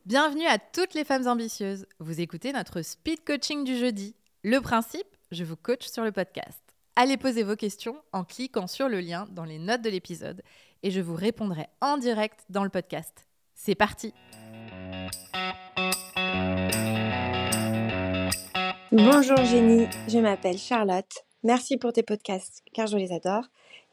Bienvenue à toutes les femmes ambitieuses. Vous écoutez notre speed coaching du jeudi. Le principe, je vous coach sur le podcast. Allez poser vos questions en cliquant sur le lien dans les notes de l'épisode et je vous répondrai en direct dans le podcast. C'est parti! Bonjour Jenny, je m'appelle Charlotte. Merci pour tes podcasts car je les adore.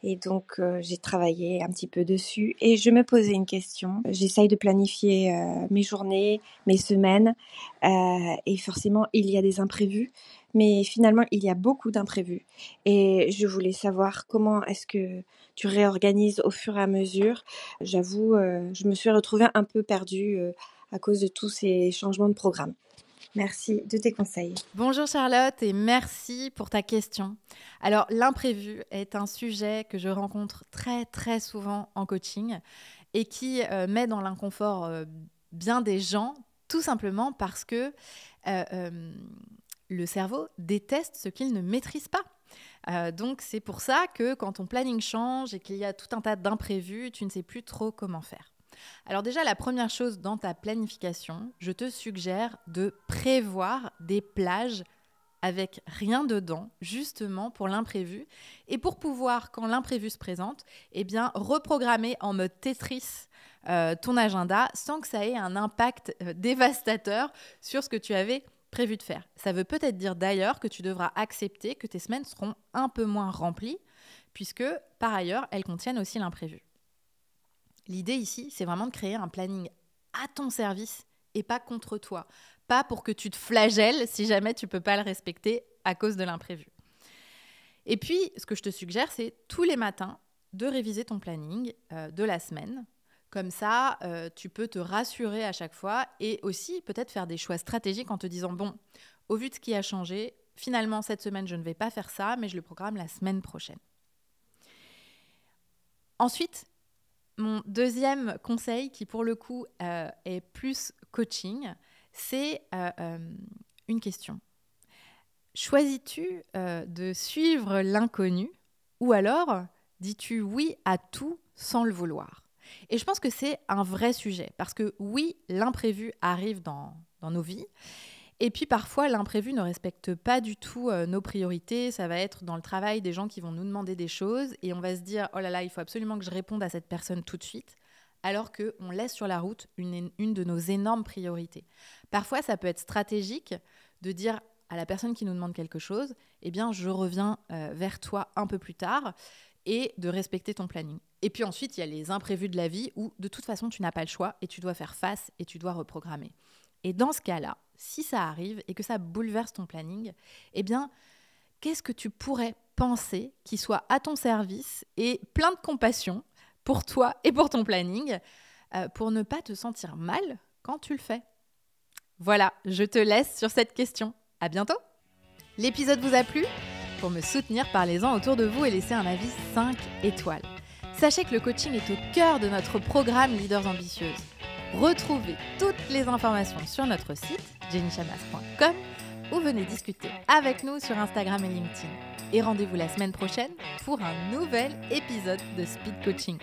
Et donc j'ai travaillé un petit peu dessus et je me posais une question. J'essaye de planifier mes journées, mes semaines et forcément il y a des imprévus. Mais finalement il y a beaucoup d'imprévus et je voulais savoir comment est-ce que tu réorganises au fur et à mesure. J'avoue, je me suis retrouvée un peu perdue à cause de tous ces changements de programme. Merci de tes conseils. Bonjour Charlotte et merci pour ta question. Alors l'imprévu est un sujet que je rencontre très souvent en coaching et qui met dans l'inconfort bien des gens, tout simplement parce que le cerveau déteste ce qu'il ne maîtrise pas. Donc c'est pour ça que quand ton planning change et qu'il y a tout un tas d'imprévus, tu ne sais plus trop comment faire. Alors déjà, la première chose dans ta planification, je te suggère de prévoir des plages avec rien dedans, justement pour l'imprévu. Et pour pouvoir, quand l'imprévu se présente, reprogrammer en mode Tetris ton agenda sans que ça ait un impact dévastateur sur ce que tu avais prévu de faire. Ça veut peut-être dire d'ailleurs que tu devras accepter que tes semaines seront un peu moins remplies, puisque par ailleurs, elles contiennent aussi l'imprévu. L'idée ici, c'est vraiment de créer un planning à ton service et pas contre toi. Pas pour que tu te flagelles si jamais tu ne peux pas le respecter à cause de l'imprévu. Et puis, ce que je te suggère, c'est tous les matins de réviser ton planning de la semaine. Comme ça, tu peux te rassurer à chaque fois et aussi peut-être faire des choix stratégiques en te disant « Bon, au vu de ce qui a changé, finalement, cette semaine, je ne vais pas faire ça, mais je le programme la semaine prochaine. » Ensuite, mon deuxième conseil, qui pour le coup est plus coaching, c'est une question. Choisis-tu de suivre l'inconnu ou alors dis-tu oui à tout sans le vouloir ? Et je pense que c'est un vrai sujet parce que oui, l'imprévu arrive dans nos vies. Et puis parfois, l'imprévu ne respecte pas du tout nos priorités. Ça va être dans le travail des gens qui vont nous demander des choses et on va se dire « Oh là là, il faut absolument que je réponde à cette personne tout de suite », alors qu'on laisse sur la route une de nos énormes priorités. Parfois, ça peut être stratégique de dire à la personne qui nous demande quelque chose « Eh bien, je reviens vers toi un peu plus tard » et de respecter ton planning. Et puis ensuite, il y a les imprévus de la vie où de toute façon, tu n'as pas le choix et tu dois faire face et tu dois reprogrammer. Et dans ce cas-là, si ça arrive et que ça bouleverse ton planning, eh bien, qu'est-ce que tu pourrais penser qui soit à ton service et plein de compassion pour toi et pour ton planning pour ne pas te sentir mal quand tu le fais ? Voilà, je te laisse sur cette question. À bientôt ! L'épisode vous a plu ? Pour me soutenir, parlez-en autour de vous et laissez un avis 5 étoiles. Sachez que le coaching est au cœur de notre programme Leaders Ambitieuses. Retrouvez toutes les informations sur notre site jennychamas.com ou venez discuter avec nous sur Instagram et LinkedIn. Et rendez-vous la semaine prochaine pour un nouvel épisode de Speed Coaching.